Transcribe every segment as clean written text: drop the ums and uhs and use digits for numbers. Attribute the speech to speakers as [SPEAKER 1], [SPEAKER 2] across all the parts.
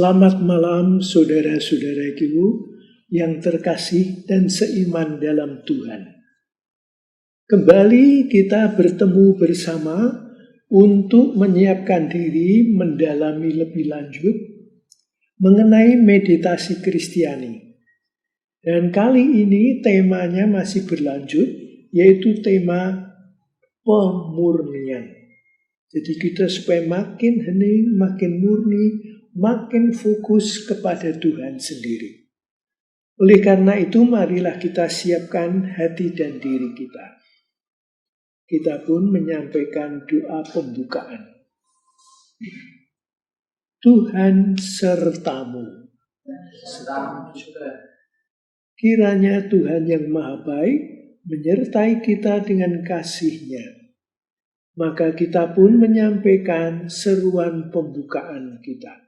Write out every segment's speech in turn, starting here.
[SPEAKER 1] Selamat malam saudara-saudaraku yang terkasih dan seiman dalam Tuhan. Kembali kita bertemu bersama untuk menyiapkan diri mendalami lebih lanjut mengenai meditasi Kristiani. Dan kali ini temanya masih berlanjut, yaitu tema pemurnian. Jadi kita supaya makin hening, makin murni, makin fokus kepada Tuhan sendiri. Oleh karena itu, marilah kita siapkan hati dan diri kita. Kita pun menyampaikan doa pembukaan. Tuhan sertamu. Kiranya Tuhan yang Maha Baik menyertai kita dengan kasih-Nya. Maka kita pun menyampaikan seruan pembukaan kita.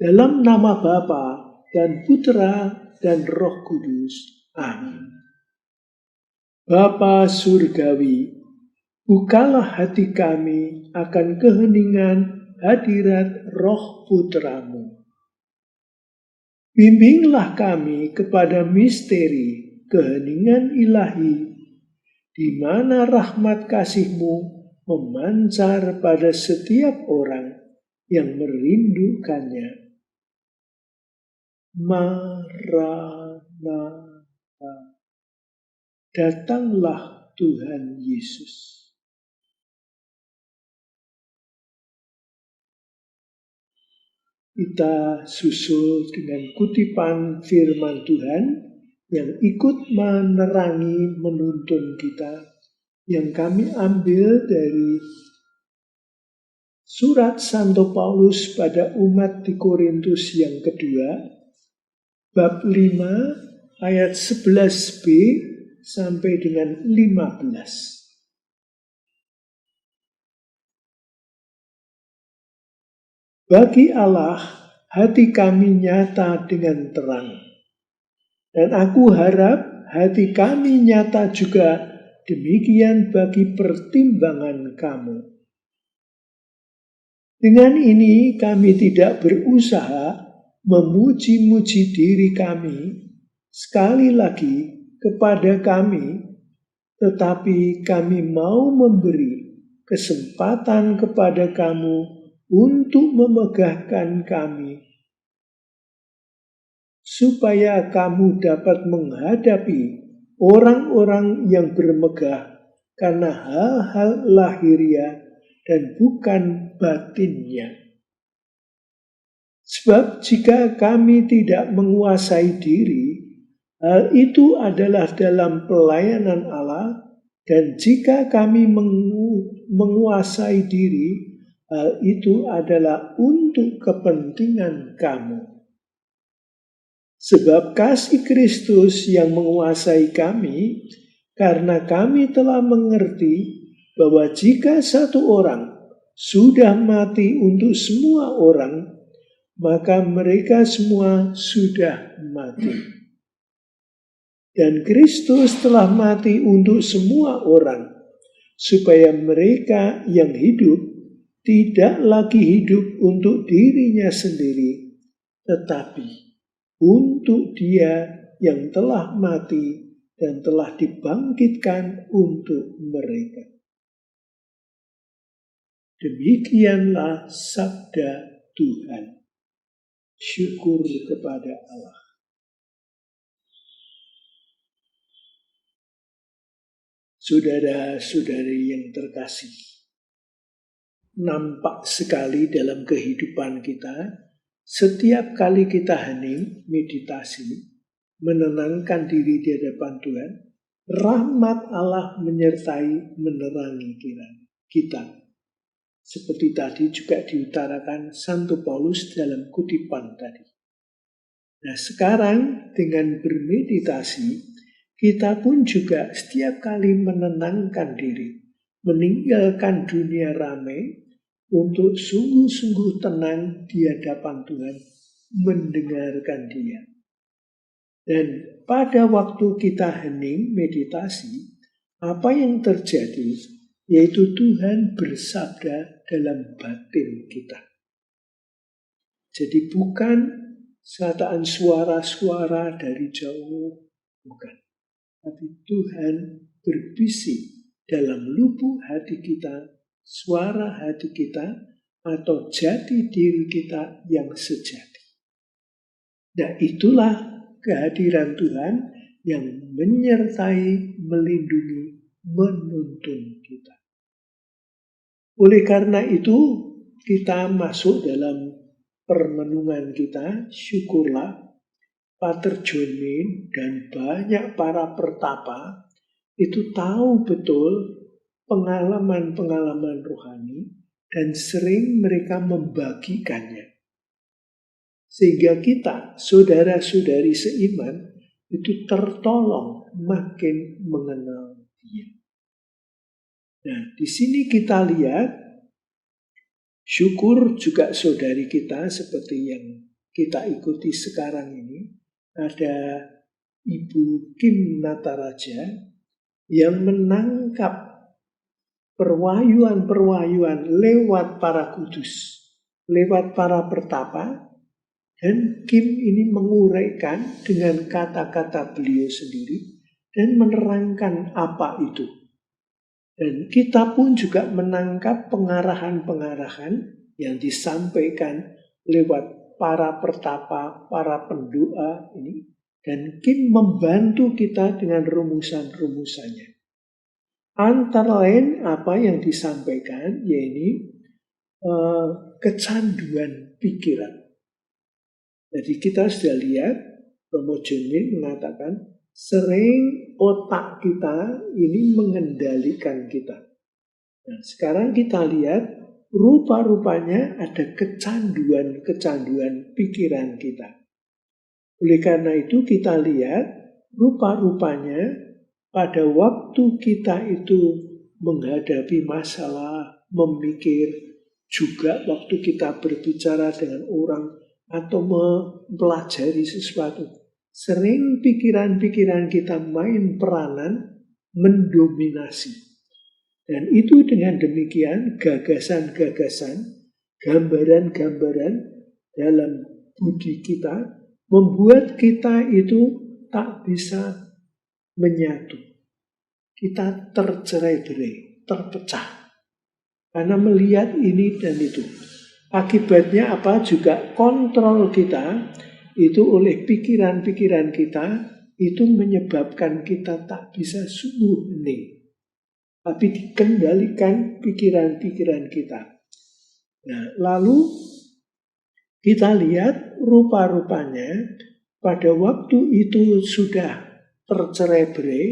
[SPEAKER 1] Dalam nama Bapa dan Putra dan Roh Kudus. Amin. Bapa Surgawi, bukalah hati kami akan keheningan hadirat Roh Putramu. Bimbinglah kami kepada misteri keheningan ilahi, di mana rahmat kasih-Mu memancar pada setiap orang yang merindukannya. Maranatha. Datanglah Tuhan Yesus. Kita susul dengan kutipan firman Tuhan yang ikut menerangi, menuntun kita, yang kami ambil dari surat Santo Paulus pada umat di Korintus yang kedua, bab 5 ayat 11b sampai dengan 15. Bagi Allah, hati kami nyata dengan terang. Dan aku harap hati kami nyata juga demikian bagi pertimbangan kamu. Dengan ini kami tidak berusaha memuji-muji diri kami sekali lagi kepada kami, tetapi kami mau memberi kesempatan kepada kamu untuk memegahkan kami, supaya kamu dapat menghadapi orang-orang yang bermegah karena hal-hal lahiriah dan bukan batinnya. Sebab jika kami tidak menguasai diri, hal itu adalah dalam pelayanan Allah, dan jika kami menguasai diri, hal itu adalah untuk kepentingan kamu. Sebab kasih Kristus yang menguasai kami, karena kami telah mengerti bahwa jika satu orang sudah mati untuk semua orang, maka mereka semua sudah mati. Dan Kristus telah mati untuk semua orang, supaya mereka yang hidup tidak lagi hidup untuk dirinya sendiri, tetapi untuk Dia yang telah mati dan telah dibangkitkan untuk mereka. Demikianlah sabda Tuhan. Syukur kepada Allah. Saudara-saudari yang terkasih, nampak sekali dalam kehidupan kita, setiap kali kita hening, meditasi, menenangkan diri di hadapan Tuhan, rahmat Allah menyertai, menerangi kita. Seperti tadi juga diutarakan Santo Paulus dalam kutipan tadi. Nah, sekarang dengan bermeditasi, kita pun juga setiap kali menenangkan diri, meninggalkan dunia ramai, untuk sungguh-sungguh tenang di hadapan Tuhan, mendengarkan Dia. Dan pada waktu kita hening meditasi, apa yang terjadi? Yaitu Tuhan bersabda dalam batin kita. Jadi bukan sataan suara-suara dari jauh, bukan. Tapi Tuhan berbisik dalam lubuk hati kita, suara hati kita, atau jati diri kita yang sejati. Nah, itulah kehadiran Tuhan yang menyertai, melindungi, menuntun kita. Oleh karena itu, kita masuk dalam permenungan kita, syukurlah Pater John Min dan banyak para pertapa itu tahu betul pengalaman-pengalaman rohani dan sering mereka membagikannya. Sehingga kita, saudara-saudari seiman, itu tertolong makin mengenal Dia. Nah, di sini kita lihat, syukur juga saudari kita seperti yang kita ikuti sekarang ini, ada Ibu Kim Nataraja yang menangkap perwahyuan-perwahyuan lewat para kudus, lewat para pertapa, dan Kim ini menguraikan dengan kata-kata beliau sendiri dan menerangkan apa itu. Dan kita pun juga menangkap pengarahan-pengarahan yang disampaikan lewat para pertapa, para pendoa ini. Dan Kim membantu kita dengan rumusan-rumusannya. Antara lain apa yang disampaikan, yaitu kecanduan pikiran. Jadi kita sudah lihat, Romo John Min mengatakan, sering otak kita ini mengendalikan kita. Nah, sekarang kita lihat, rupa-rupanya ada kecanduan-kecanduan pikiran kita. Oleh karena itu kita lihat, rupa-rupanya pada waktu kita itu menghadapi masalah, memikir, juga waktu kita berbicara dengan orang, atau mempelajari sesuatu. Sering pikiran-pikiran kita main peranan mendominasi. Dan itu dengan demikian gagasan-gagasan, gambaran-gambaran dalam budi kita membuat kita itu tak bisa menyatu. Kita tercerai-berai, terpecah. Karena melihat ini dan itu. Akibatnya apa? Juga kontrol kita itu oleh pikiran-pikiran kita itu menyebabkan kita tak bisa sungguh hening. Tapi dikendalikan pikiran-pikiran kita. Nah, lalu kita lihat rupa-rupanya pada waktu itu sudah tercerai-berai,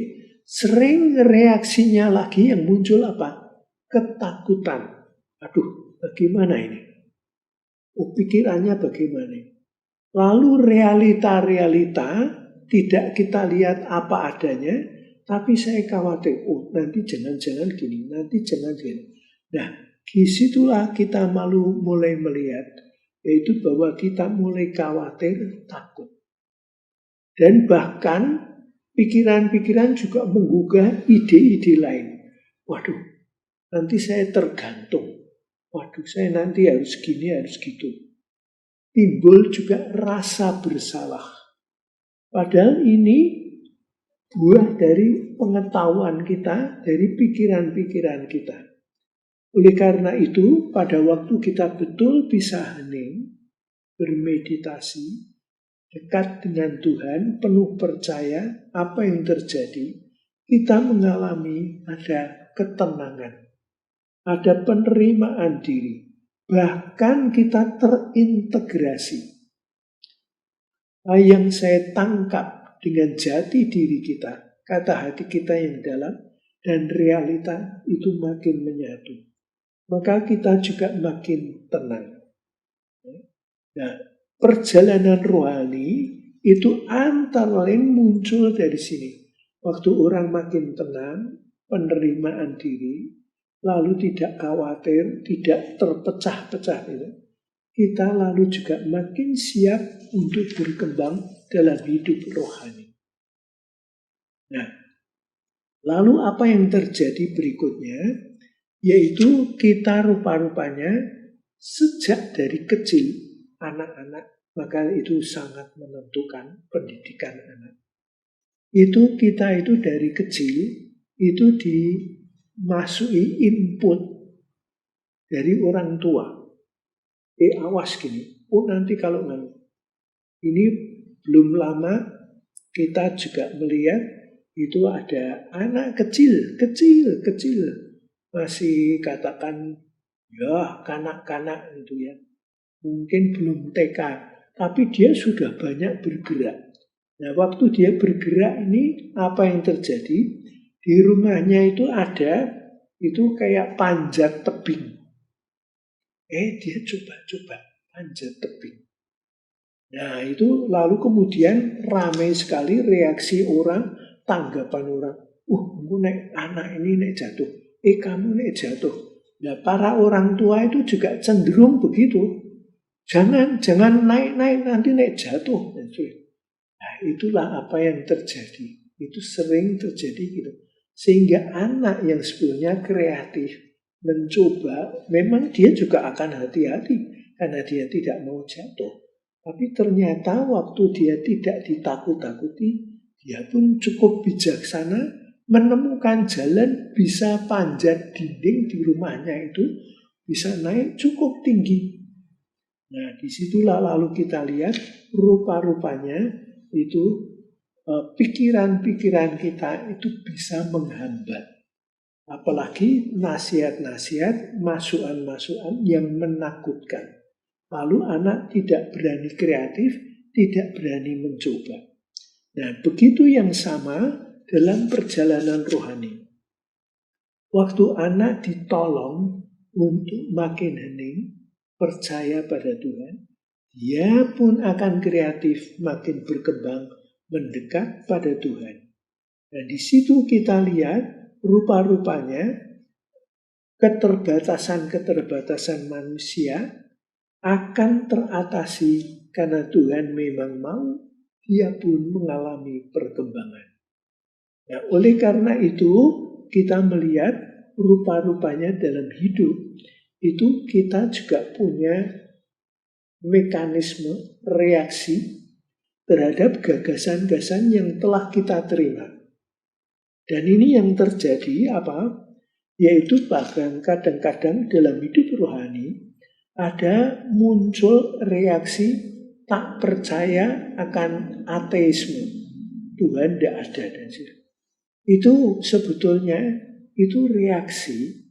[SPEAKER 1] sering reaksinya lagi yang muncul apa? Ketakutan. Aduh, bagaimana ini? Pikirannya bagaimana? Lalu realita-realita tidak kita lihat apa adanya, tapi saya khawatir, nanti jangan-jangan gini, nanti jangan gini. Nah, disitulah kita mulai melihat, yaitu bahwa kita mulai khawatir, takut. Dan bahkan pikiran-pikiran juga menggugah ide-ide lain. Waduh, nanti saya tergantung. Waduh, saya nanti harus gini, harus gitu. Timbul juga rasa bersalah. Padahal ini buah dari pengetahuan kita, dari pikiran-pikiran kita. Oleh karena itu, pada waktu kita betul bisa hening, bermeditasi, dekat dengan Tuhan, penuh percaya apa yang terjadi, kita mengalami ada ketenangan. Ada penerimaan diri. Bahkan kita terintegrasi. Yang saya tangkap dengan jati diri kita, kata hati kita yang dalam, dan realita itu makin menyatu. Maka kita juga makin tenang. Nah, perjalanan rohani itu antara lain muncul dari sini. Waktu orang makin tenang, penerimaan diri, lalu tidak khawatir, tidak terpecah-pecah itu, kita lalu juga makin siap untuk berkembang dalam hidup rohani. Nah, lalu apa yang terjadi berikutnya? Yaitu kita rupa-rupanya sejak dari kecil anak-anak, maka itu sangat menentukan pendidikan anak. Itu kita itu dari kecil itu dimasuki input dari orang tua. Awas gini, nanti kalau ini belum lama kita juga melihat itu ada anak kecil, masih katakan ya kanak-kanak itu ya, mungkin belum TK, tapi dia sudah banyak bergerak. Nah, waktu dia bergerak ini apa yang terjadi? Di rumahnya itu ada itu kayak panjat tebing. Dia coba panjat tebing. Nah, itu lalu kemudian ramai sekali reaksi orang, tanggapan orang. Anak ini nek jatuh. Kamu nek jatuh. Nah, para orang tua itu juga cenderung begitu. Jangan naik-naik nanti nek jatuh. Nah, itulah apa yang terjadi. Itu sering terjadi gitu. Sehingga anak yang sebetulnya kreatif mencoba, memang dia juga akan hati-hati karena dia tidak mau jatuh. Tapi ternyata waktu dia tidak ditakut-takuti, dia pun cukup bijaksana menemukan jalan bisa panjat dinding di rumahnya itu, bisa naik cukup tinggi. Nah, disitulah lalu kita lihat rupa-rupanya itu pikiran-pikiran kita itu bisa menghambat. Apalagi nasihat-nasihat, masukan-masukan yang menakutkan. Lalu anak tidak berani kreatif, tidak berani mencoba. Nah, begitu yang sama dalam perjalanan rohani. Waktu anak ditolong untuk makin hening, percaya pada Tuhan, dia pun akan kreatif, makin berkembang, mendekat pada Tuhan. Nah, di situ kita lihat rupa-rupanya keterbatasan-keterbatasan manusia akan teratasi karena Tuhan memang mau, dia pun mengalami perkembangan. Nah, oleh karena itu kita melihat rupa-rupanya dalam hidup itu kita juga punya mekanisme reaksi terhadap gagasan-gagasan yang telah kita terima. Dan ini yang terjadi apa? Yaitu bahkan kadang-kadang dalam hidup rohani ada muncul reaksi tak percaya akan ateisme. Tuhan tidak ada dan sebagainya. Itu sebetulnya itu reaksi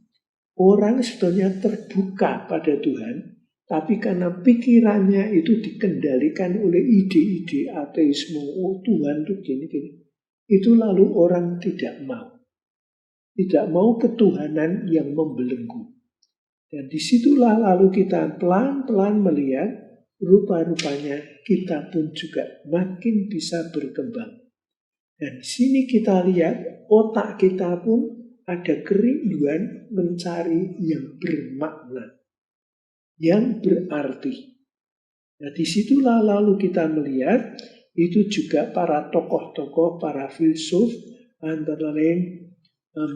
[SPEAKER 1] orang sebetulnya terbuka pada Tuhan, tapi karena pikirannya itu dikendalikan oleh ide-ide ateisme, Tuhan itu gini-gini, itu lalu orang tidak mau ketuhanan yang membelenggu. Dan disitulah lalu kita pelan-pelan melihat rupa-rupanya kita pun juga makin bisa berkembang. Dan di sini kita lihat otak kita pun ada kerinduan mencari yang bermakna, yang berarti. Nah, disitulah lalu kita melihat itu juga para tokoh-tokoh, para filsuf, antara lain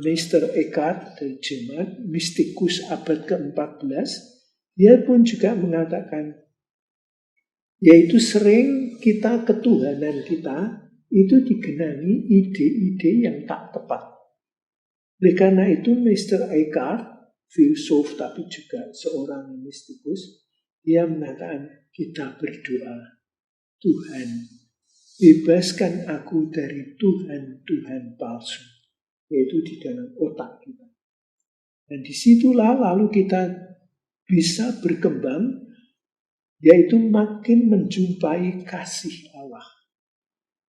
[SPEAKER 1] Meister Eckhart dari Jerman, mistikus abad ke-14, dia pun juga mengatakan, yaitu sering kita ketuhanan kita itu digenangi ide-ide yang tak tepat. Oleh karena itu Meister Eckhart, filsuf tapi juga seorang mistikus, dia mengatakan kita berdoa, Tuhan, bebaskan aku dari Tuhan-Tuhan palsu, yaitu di dalam otak kita. Dan disitulah lalu kita bisa berkembang, yaitu makin menjumpai kasih Allah.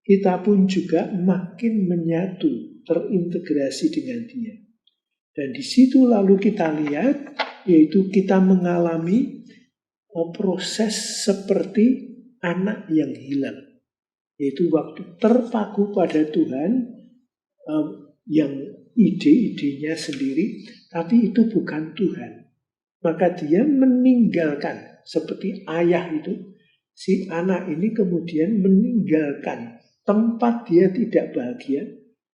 [SPEAKER 1] Kita pun juga makin menyatu, terintegrasi dengan Dia. Dan di situ lalu kita lihat, yaitu kita mengalami proses seperti anak yang hilang. Yaitu waktu terpaku pada Tuhan, yang ide-idenya sendiri, tapi itu bukan Tuhan. Maka dia meninggalkan, seperti ayah itu, si anak ini kemudian meninggalkan tempat dia tidak bahagia,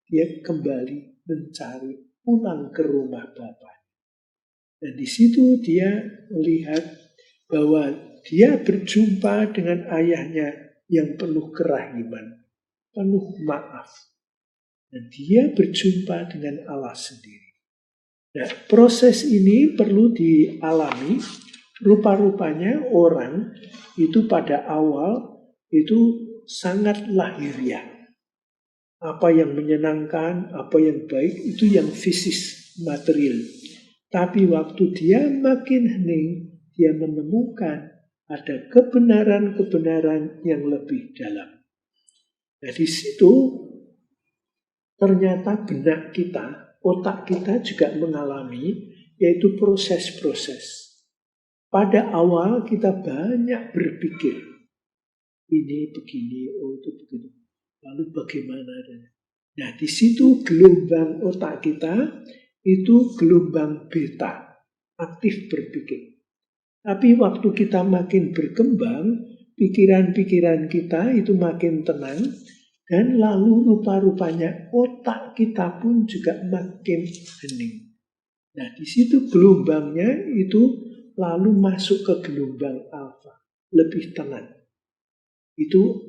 [SPEAKER 1] dia kembali mencari pulang ke rumah Bapa. Dan di situ dia melihat bahwa dia berjumpa dengan ayahnya yang penuh kerahiman, penuh maaf. Dan dia berjumpa dengan Allah sendiri. Nah, proses ini perlu dialami. Rupa-rupanya orang itu pada awal itu sangat lahiriah. Apa yang menyenangkan, apa yang baik, itu yang fisis, material. Tapi waktu dia makin hening, dia menemukan ada kebenaran-kebenaran yang lebih dalam. Nah, di situ ternyata benak kita, otak kita juga mengalami, yaitu proses-proses. Pada awal kita banyak berpikir, ini begini, oh itu begini. Lalu bagaimana? Nah, di situ gelombang otak kita itu gelombang beta, aktif berpikir. Tapi waktu kita makin berkembang, pikiran-pikiran kita itu makin tenang, dan lalu rupa-rupanya otak kita pun juga makin hening. Nah, di situ gelombangnya itu lalu masuk ke gelombang alfa, lebih tenang. Itu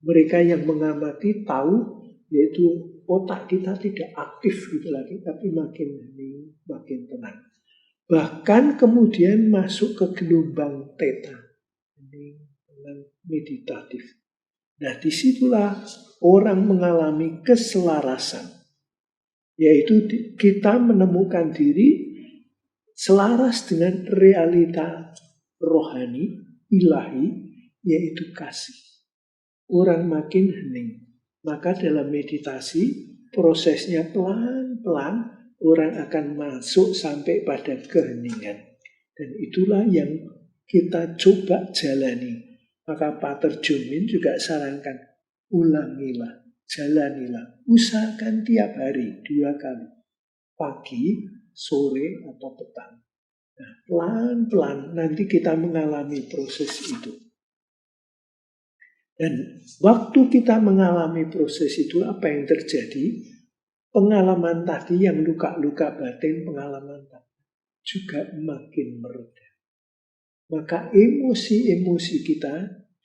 [SPEAKER 1] mereka yang mengamati tahu, yaitu otak kita tidak aktif gitu lagi, tapi makin hening, makin tenang. Bahkan kemudian masuk ke gelombang theta, hening, tenang, meditatif. Nah, disitulah orang mengalami keselarasan, yaitu kita menemukan diri selaras dengan realita rohani, ilahi, yaitu kasih. Orang makin hening. Maka dalam meditasi, prosesnya pelan-pelan, orang akan masuk sampai pada keheningan. Dan itulah yang kita coba jalani. Maka Pater John Min juga sarankan, ulangilah, jalanilah, usahakan tiap hari 2 kali. Pagi, sore, atau petang. Nah, pelan-pelan nanti kita mengalami proses itu. Dan waktu kita mengalami proses itu, apa yang terjadi? Pengalaman tadi yang luka-luka batin, pengalaman tadi juga makin mereda. Maka emosi-emosi kita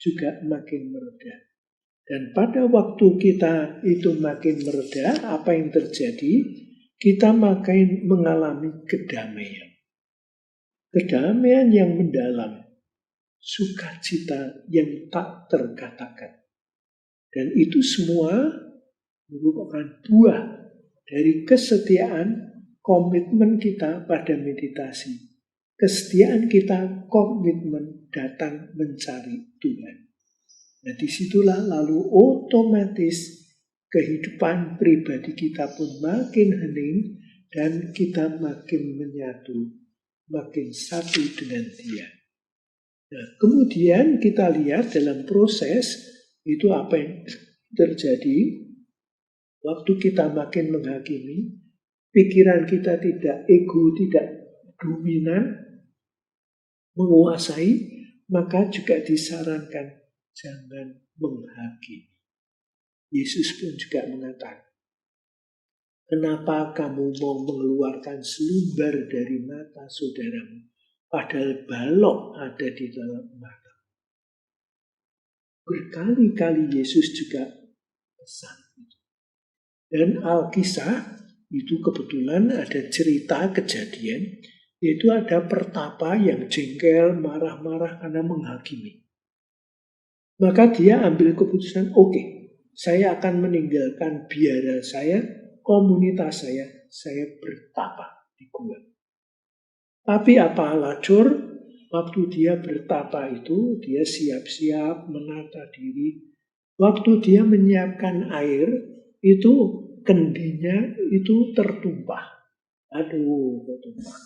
[SPEAKER 1] juga makin mereda. Dan pada waktu kita itu makin mereda, apa yang terjadi? Kita makin mengalami kedamaian. Kedamaian yang mendalam, sukacita yang tak terkatakan. Dan itu semua merupakan buah dari kesetiaan, komitmen kita pada meditasi. Kesetiaan kita, komitmen datang mencari Tuhan. Nah, disitulah lalu otomatis kehidupan pribadi kita pun makin hening dan kita makin menyatu, makin satu dengan Dia. Nah, kemudian kita lihat dalam proses itu apa yang terjadi waktu kita makin menghakimi, pikiran kita tidak ego, tidak dominan, menguasai, maka juga disarankan jangan menghakimi. Yesus pun juga mengatakan, kenapa kamu mau mengeluarkan selumbar dari mata saudaramu, padahal balok ada di dalam mata. Berkali-kali Yesus juga pesan itu. Dan Alkisah itu kebetulan ada cerita kejadian, yaitu ada pertapa yang jengkel, marah-marah karena menghakimi. Maka dia ambil keputusan, oke, saya akan meninggalkan biara saya, komunitas saya bertapa di gua. Tapi apa lacur, waktu dia bertapa itu, dia siap-siap menata diri. Waktu dia menyiapkan air, itu kendinya itu tertumpah. Aduh, tertumpah.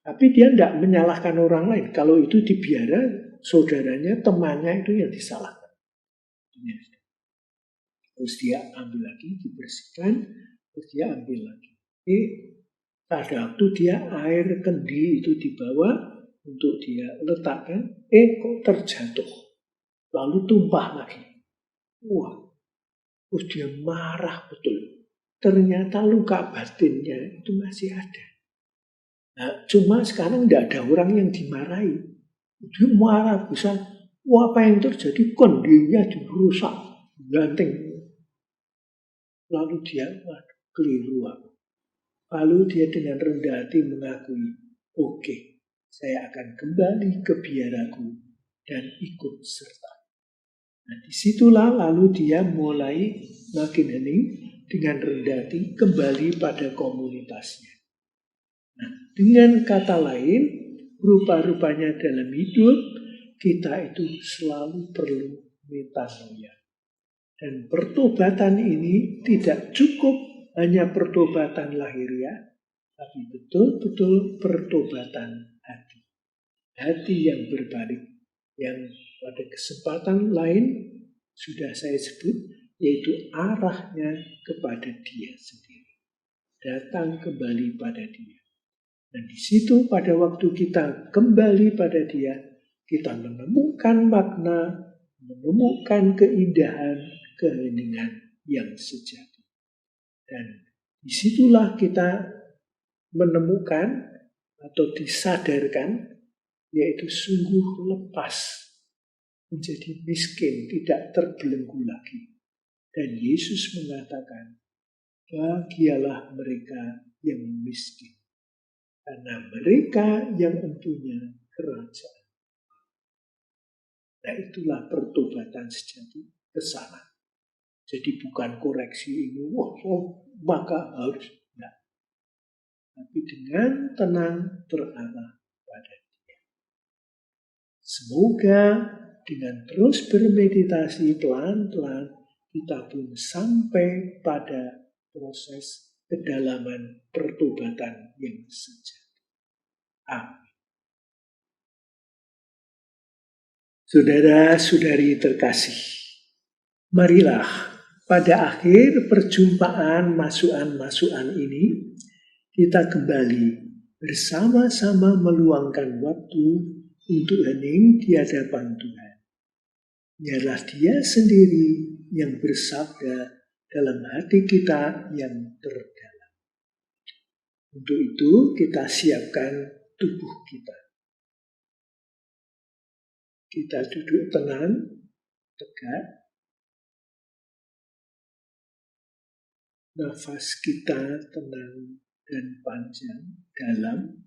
[SPEAKER 1] Tapi dia tidak menyalahkan orang lain. Kalau itu dibiara, saudaranya, temannya itu yang disalahkan. Terus dia ambil lagi, dibersihkan, terus dia ambil lagi. Pada waktu dia air kendi itu dibawa untuk dia letakkan, kok terjatuh. Lalu tumpah lagi. Wah, terus dia marah betul. Ternyata luka batinnya itu masih ada. Nah, cuma sekarang tidak ada orang yang dimarahi. Dia marah besar. Wah, apa yang terjadi? Kondinya dirusak. Ganting. Lalu dia, waduh, keliru aku. Lalu dia dengan rendah hati mengakui, oke, saya akan kembali ke biaraku dan ikut serta. Nah, disitulah lalu dia mulai makin hening dengan rendah hati kembali pada komunitasnya. Nah, dengan kata lain, rupa-rupanya dalam hidup kita itu selalu perlu metanoia. Dan pertobatan ini tidak cukup hanya pertobatan lahiriah, tapi betul-betul pertobatan hati. Hati yang berbalik, yang pada kesempatan lain sudah saya sebut, yaitu arahnya kepada Dia sendiri. Datang kembali pada Dia. Dan di situ pada waktu kita kembali pada Dia, kita menemukan makna, menemukan keindahan, keheningan yang sejati. Dan disitulah kita menemukan atau disadarkan, yaitu sungguh lepas, menjadi miskin, tidak terbelenggu lagi. Dan Yesus mengatakan, bahagialah mereka yang miskin, karena mereka yang mempunyai kerajaan. Nah, itulah pertobatan sejati ke sana. Jadi bukan koreksi ini, maka harus. Nah, tapi dengan tenang terarah pada Dia. Semoga dengan terus bermeditasi pelan-pelan kita pun sampai pada proses kedalaman pertobatan yang sejati. Amin. Saudara-saudari terkasih, marilah pada akhir perjumpaan masukan-masukan ini kita kembali bersama-sama meluangkan waktu untuk hening di hadapan Tuhan. Biarlah Dia sendiri yang bersabda dalam hati kita yang terdalam. Untuk itu kita siapkan tubuh kita. Kita duduk tenang, tegak. Nafas kita tenang dan panjang, dalam.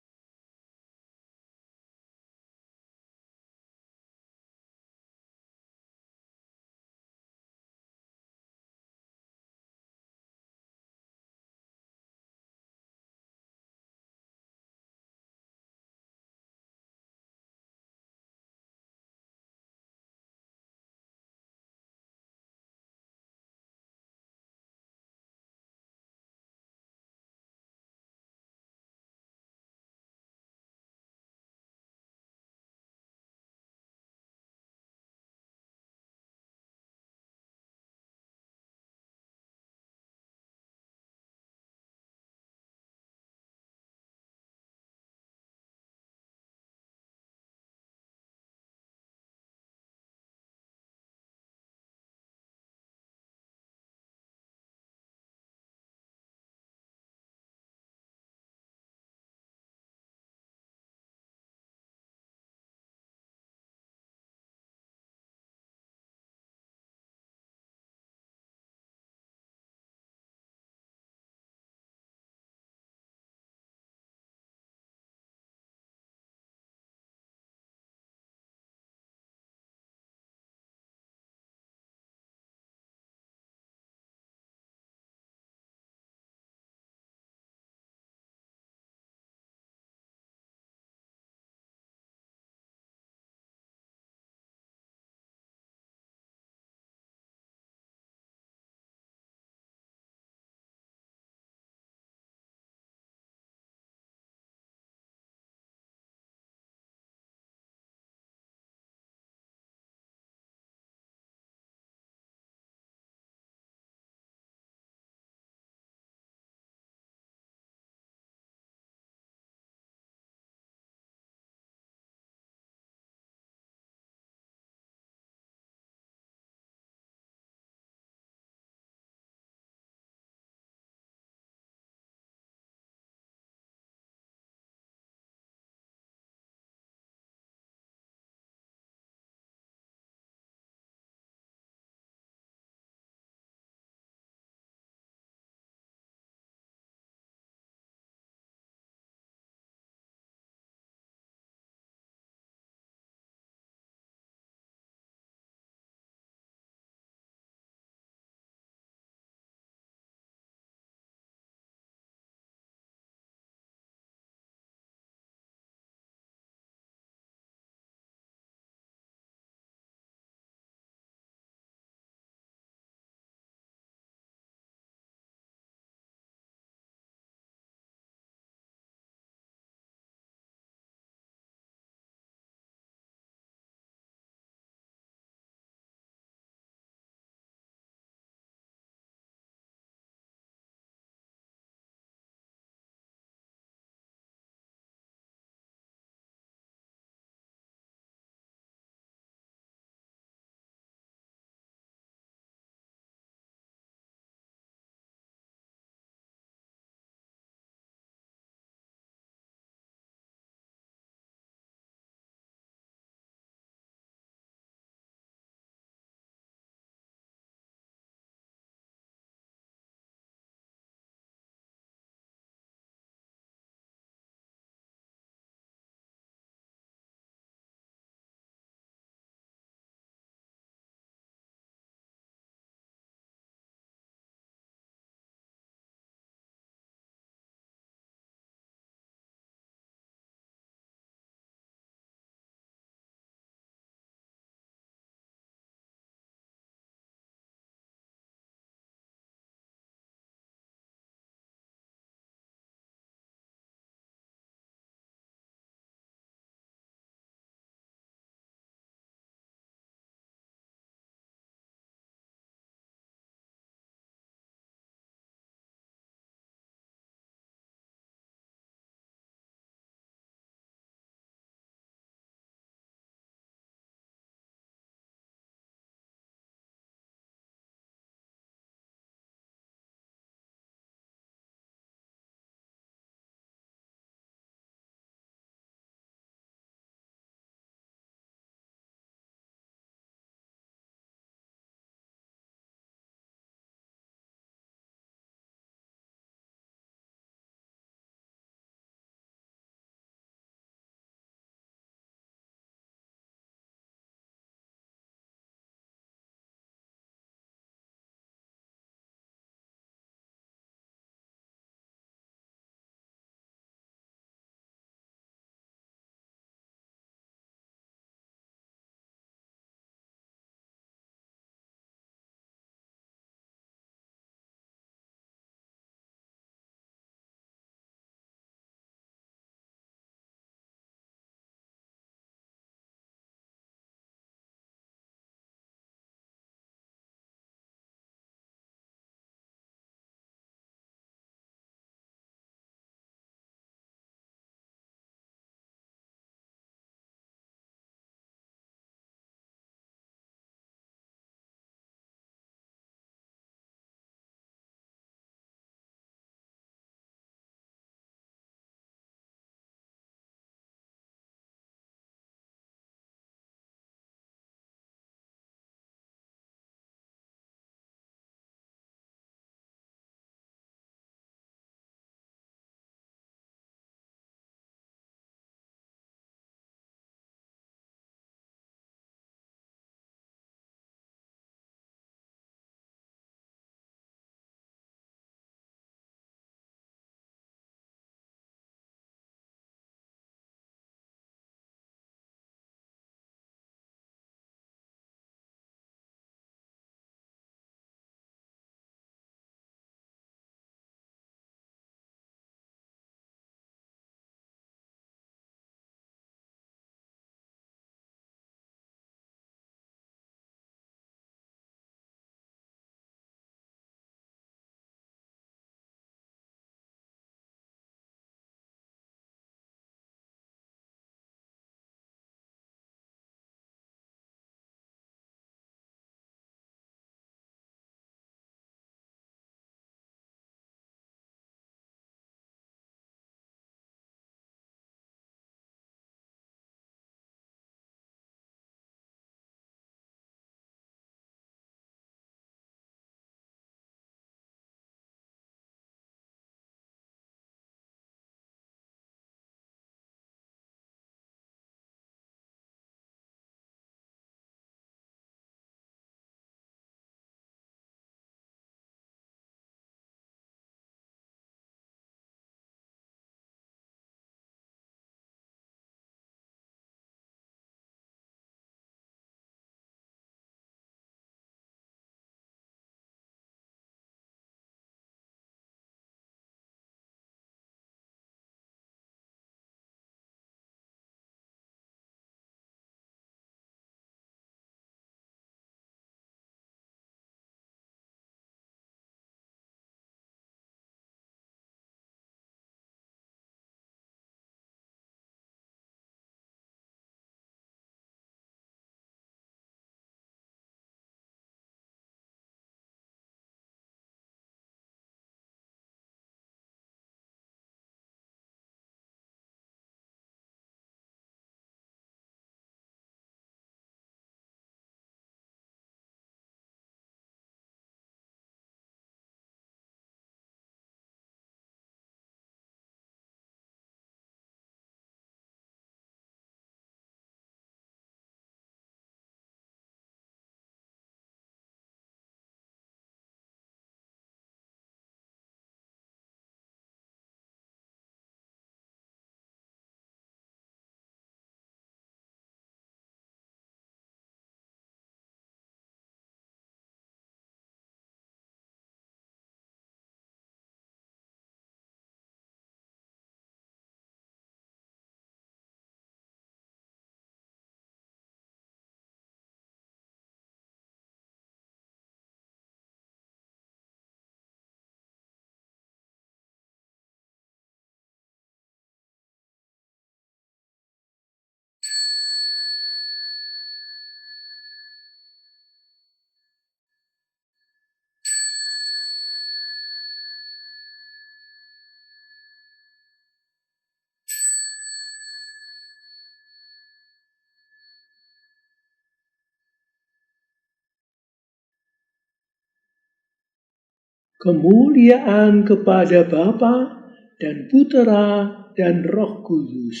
[SPEAKER 1] Kemuliaan kepada Bapa dan Putera dan Roh Kudus,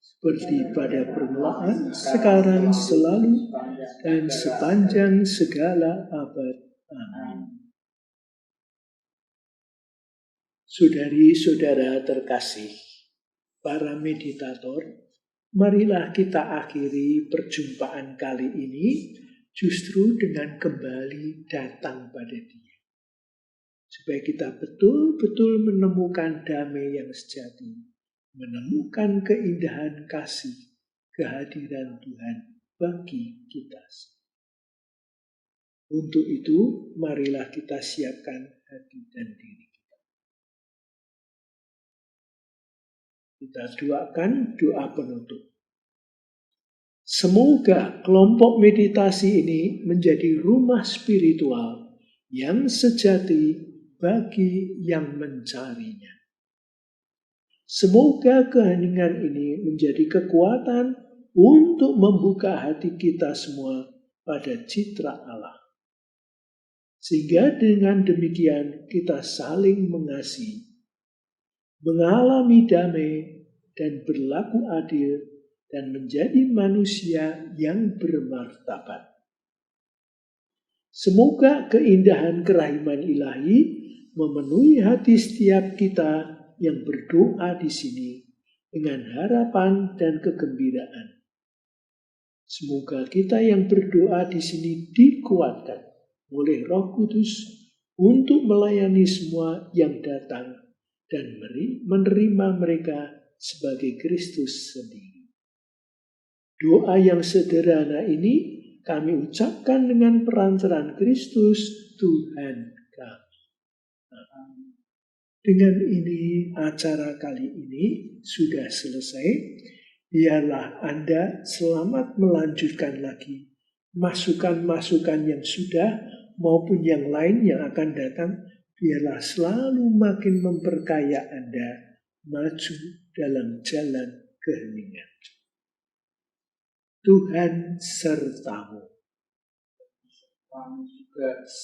[SPEAKER 1] seperti pada permulaan, sekarang, selalu, dan sepanjang segala abad. Amin. Saudari-saudara terkasih, para meditator, marilah kita akhiri perjumpaan kali ini justru dengan kembali datang pada Dia. Supaya kita betul-betul menemukan damai yang sejati, menemukan keindahan kasih, kehadiran Tuhan bagi kita. Untuk itu, marilah kita siapkan hati dan diri kita. Kita doakan doa penutup. Semoga kelompok meditasi ini menjadi rumah spiritual yang sejati bagi yang mencarinya. Semoga keheningan ini menjadi kekuatan untuk membuka hati kita semua pada citra Allah. Sehingga dengan demikian kita saling mengasihi, mengalami damai dan berlaku adil dan menjadi manusia yang bermartabat. Semoga keindahan kerahiman ilahi memenuhi hati setiap kita yang berdoa di sini dengan harapan dan kegembiraan. Semoga kita yang berdoa di sini dikuatkan oleh Roh Kudus untuk melayani semua yang datang dan menerima mereka sebagai Kristus sendiri. Doa yang sederhana ini kami ucapkan dengan perancaran Kristus Tuhan kami. Dengan ini acara kali ini sudah selesai. Biarlah Anda selamat melanjutkan lagi masukan-masukan yang sudah maupun yang lain yang akan datang. Biarlah selalu makin memperkaya Anda maju dalam jalan keheningan. Tuhan sertamu.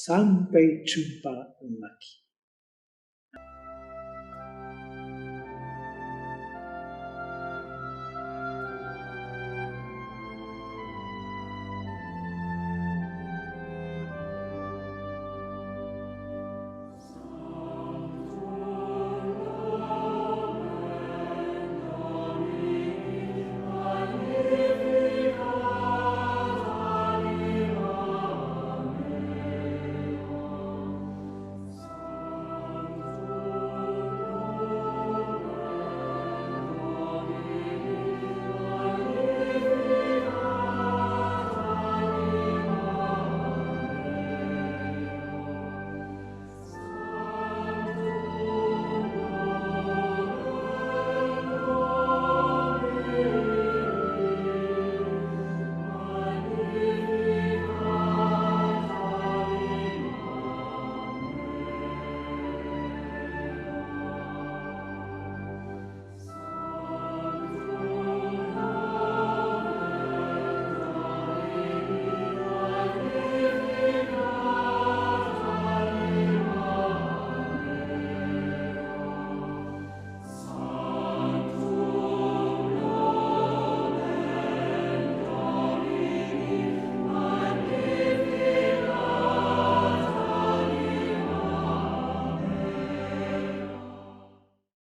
[SPEAKER 1] Sampai jumpa lagi.